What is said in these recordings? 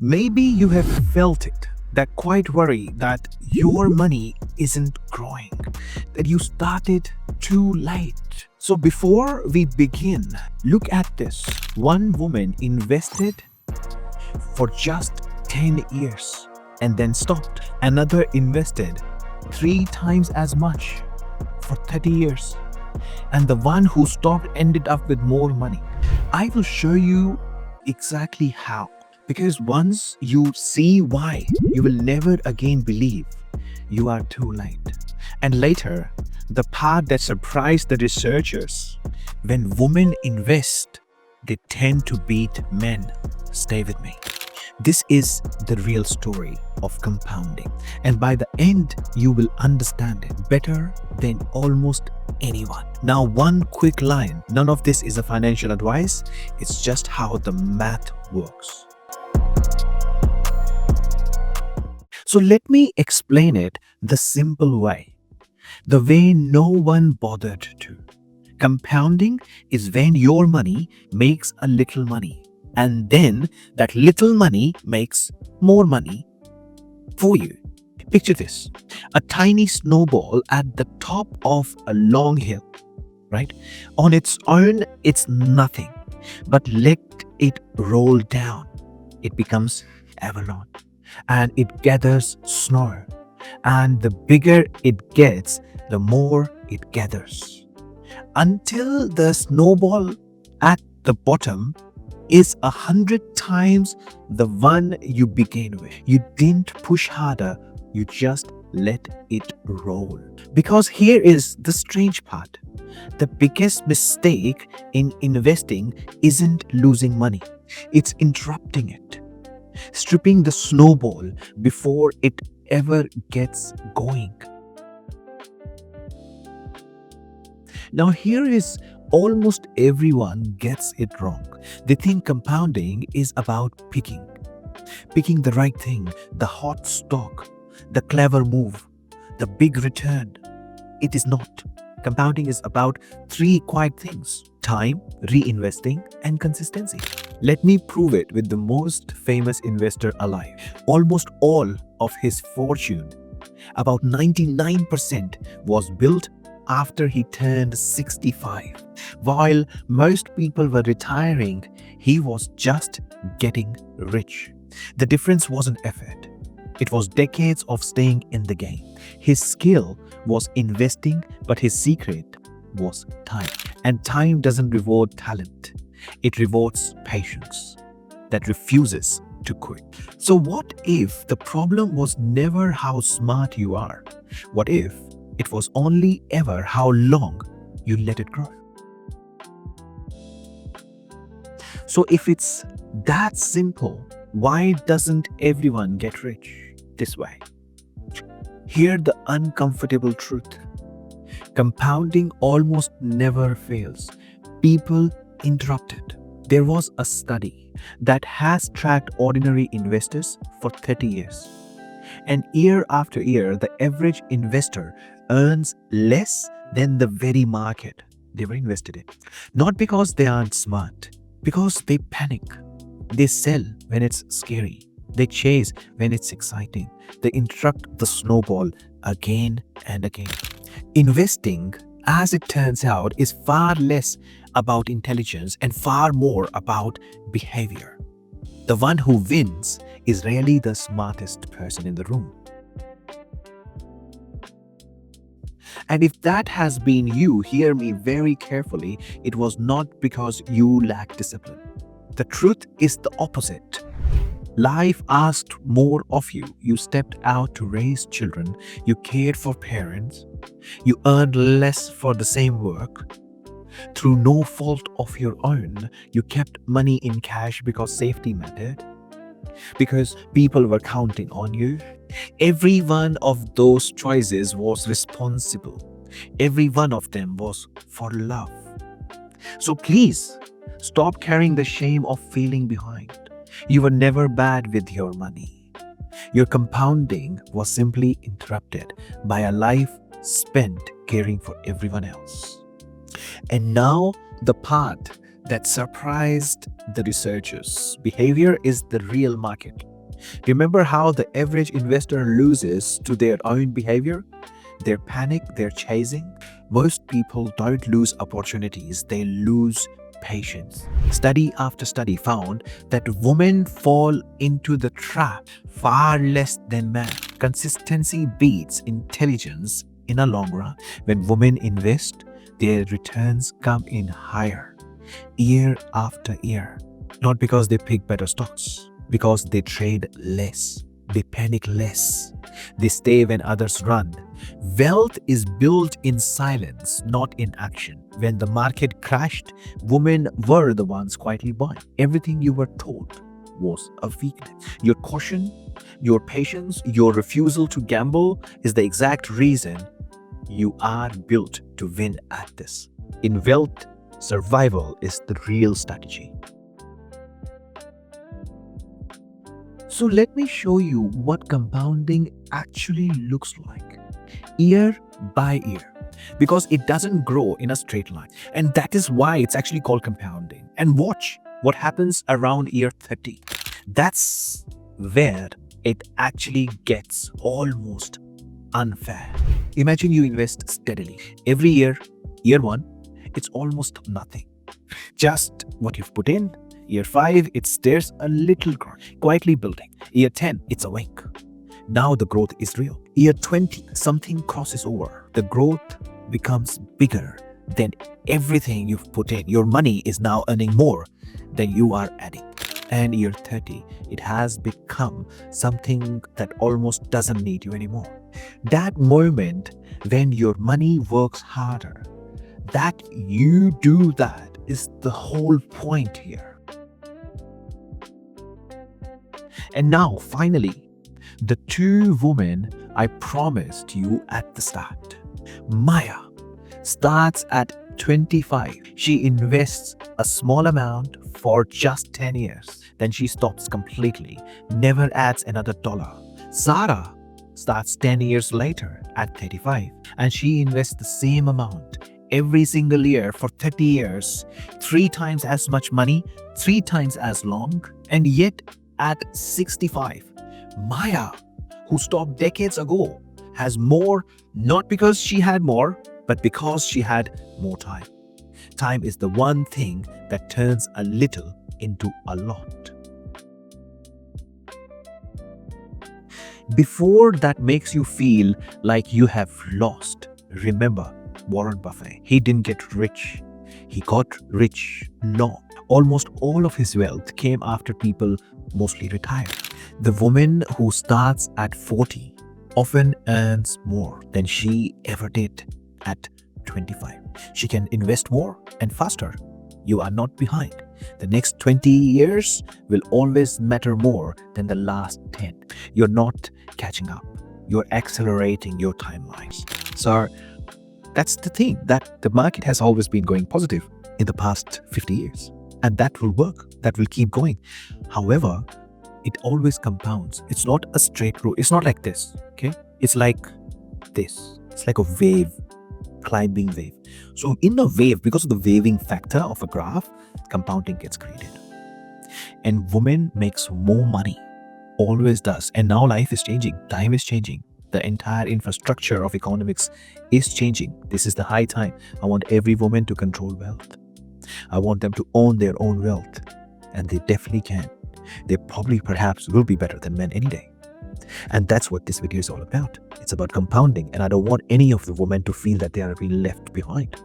Maybe you have felt it, that quiet worry that your money isn't growing, that you started too late. So before we begin, look at this. One woman invested for just 10 years and then stopped. Another invested 3 times as much for 30 years. And the one who stopped ended up with more money. I will show you exactly how. Because once you see why, you will never again believe you are too late. And later, the part that surprised the researchers, when women invest, they tend to beat men. Stay with me. This is the real story of compounding. And by the end, you will understand it better than almost anyone. Now, one quick line. None of this is a financial advice. It's just how the math works. So let me explain it the simple way, the way no one bothered to. Compounding is when your money makes a little money, and then that little money makes more money for you. Picture this, a tiny snowball at the top of a long hill, right? On its own, it's nothing, but let it roll down. It becomes avalanche. And it gathers snow. And the bigger it gets, the more it gathers. Until the snowball at the bottom is 100 times the one you began with. You didn't push harder, you just let it roll. Because here is the strange part. The biggest mistake in investing isn't losing money, it's interrupting it. Stripping the snowball before it ever gets going. Now here is almost everyone gets it wrong. They think compounding is about picking the right thing, the hot stock, the clever move, the big return. It is not. Compounding is about 3 quiet things: time, reinvesting, and consistency. Let me prove it with the most famous investor alive. Almost all of his fortune, about 99%, was built after he turned 65. While most people were retiring, he was just getting rich. The difference wasn't effort. It was decades of staying in the game. His skill was investing, but his secret was time. And time doesn't reward talent. It rewards patience that refuses to quit. So what if the problem was never how smart you are? What if it was only ever how long you let it grow? So if it's that simple, why doesn't everyone get rich this way? Hear the uncomfortable truth. Compounding almost never fails. People interrupted. There was a study that has tracked ordinary investors for 30 years. And year after year, the average investor earns less than the very market they were invested in. Not because they aren't smart, because they panic. They sell when it's scary. They chase when it's exciting. They interrupt the snowball again and again. Investing, as it turns out, is far less about intelligence and far more about behavior. The one who wins is rarely the smartest person in the room. And if that has been you, hear me very carefully, it was not because you lack discipline. The truth is the opposite. Life asked more of you. You stepped out to raise children. You cared for parents. You earned less for the same work. Through no fault of your own, you kept money in cash because safety mattered, because people were counting on you. Every one of those choices was responsible. Every one of them was for love. So please, stop carrying the shame of feeling behind. You were never bad with your money. Your compounding was simply interrupted by a life spent caring for everyone else. And now, the part that surprised the researchers. Behavior is the real market. Remember how the average investor loses to their own behavior? Their panic, their chasing. Most people don't lose opportunities, they lose patience. Study after study found that women fall into the trap far less than men. Consistency beats intelligence in a long run. When women invest, their returns come in higher, year after year. Not because they pick better stocks, because they trade less, they panic less, they stay when others run. Wealth is built in silence, not in action. When the market crashed, women were the ones quietly buying. Everything you were told was a weakness. Your caution, your patience, your refusal to gamble is the exact reason you are built to win at this. In wealth, survival is the real strategy. So let me show you what compounding actually looks like, year by year, because it doesn't grow in a straight line. And that is why it's actually called compounding. And watch what happens around year 30. That's where it actually gets almost unfair. Imagine you invest steadily. Every year, year 1, it's almost nothing. Just what you've put in. Year 5, it stares a little growth, quietly building. Year 10, it's awake. Now the growth is real. Year 20, something crosses over. The growth becomes bigger than everything you've put in. Your money is now earning more than you are adding. And year 30, it has become something that almost doesn't need you anymore. That moment when your money works harder, that you do that is the whole point here. And now, finally, the two women I promised you at the start. Maya starts at 25. She invests a small amount for just 10 years. Then she stops completely, never adds another dollar. Zara starts 10 years later at 35, and she invests the same amount every single year for 30 years, 3 times as much money, 3 times as long, and yet at 65, Maya, who stopped decades ago, has more not because she had more, but because she had more time. Time is the one thing that turns a little into a lot. Before that makes you feel like you have lost, remember Warren Buffett. He didn't get rich. He got rich long. Almost all of his wealth came after people mostly retired. The woman who starts at 40 often earns more than she ever did at 25. She can invest more and faster. You are not behind. The next 20 years will always matter more than the last 10. You're not catching up. You're accelerating your timelines. So that's the thing, that the market has always been going positive in the past 50 years. And that will work. That will keep going. However, it always compounds. It's not a straight road. It's not like this, okay? It's like this. It's like a wave, climbing wave. So in a wave, because of the waving factor of a graph, compounding gets created. And woman makes more money, always does. And now life is changing. Time is changing. The entire infrastructure of economics is changing. This is the high time. I want every woman to control wealth. I want them to own their own wealth. And they definitely can. They probably perhaps will be better than men any day. And that's what this video is all about. It's about compounding, and I don't want any of the women to feel that they are being left behind.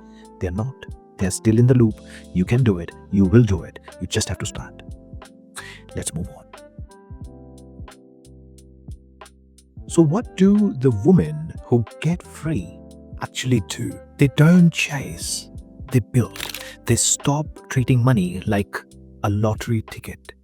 They're not. They're still in the loop. You can do it. You will do it. You just have to start. Let's move on. So what do the women who get free actually do? They don't chase. They build. They stop treating money like a lottery ticket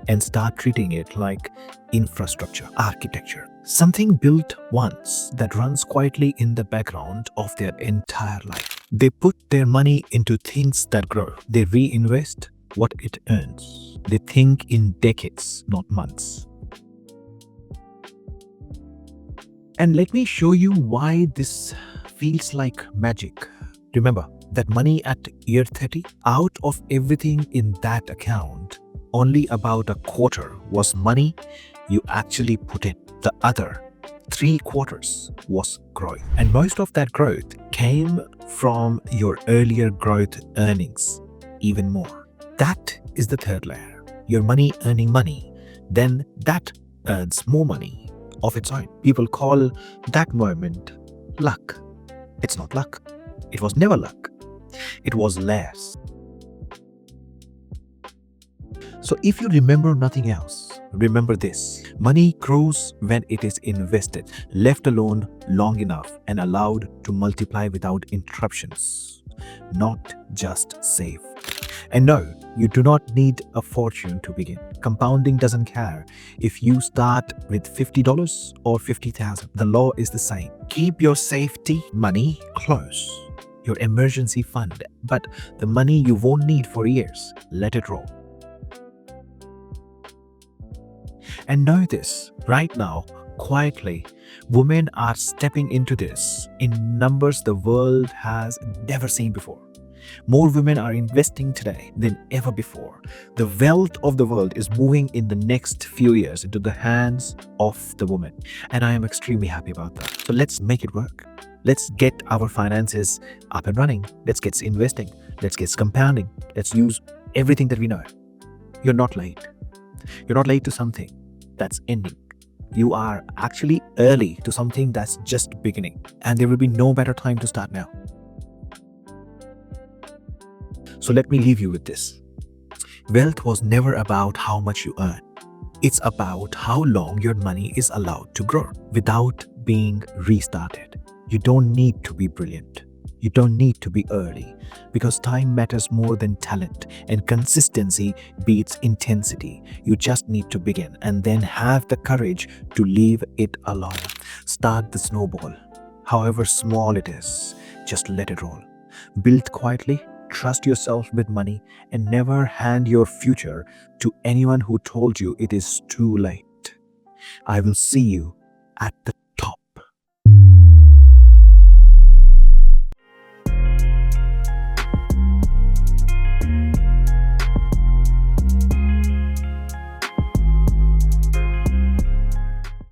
and start treating it like infrastructure, architecture. Something built once that runs quietly in the background of their entire life. They put their money into things that grow. They reinvest what it earns. They think in decades, not months. And let me show you why this feels like magic. Remember that money at year 30, out of everything in that account, only about a quarter was money you actually put in. The other 3/4 was growth. And most of that growth came from your earlier growth earnings, even more. That is the third layer. Your money earning money. Then that earns more money of its own. People call that moment luck. It's not luck. It was never luck. It was less. So if you remember nothing else, remember this. Money grows when it is invested, left alone long enough and allowed to multiply without interruptions, not just saved. And no, you do not need a fortune to begin. Compounding doesn't care if you start with $50 or $50,000. The law is the same. Keep your safety money close, your emergency fund, but the money you won't need for years, let it roll. And know this, right now, quietly, women are stepping into this in numbers the world has never seen before. More women are investing today than ever before. The wealth of the world is moving in the next few years into the hands of the women. And I am extremely happy about that. So let's make it work. Let's get our finances up and running. Let's get investing. Let's get compounding. Let's use everything that we know. You're not late. You're not late to something that's ending. You are actually early to something that's just beginning. And there will be no better time to start now. So let me leave you with this. Wealth was never about how much you earn. It's about how long your money is allowed to grow without being restarted. You don't need to be brilliant. You don't need to be early, because time matters more than talent and consistency beats intensity. You just need to begin and then have the courage to leave it alone. Start the snowball, however small it is. Just let it roll. Build quietly, trust yourself with money, and never hand your future to anyone who told you it is too late. I will see you at the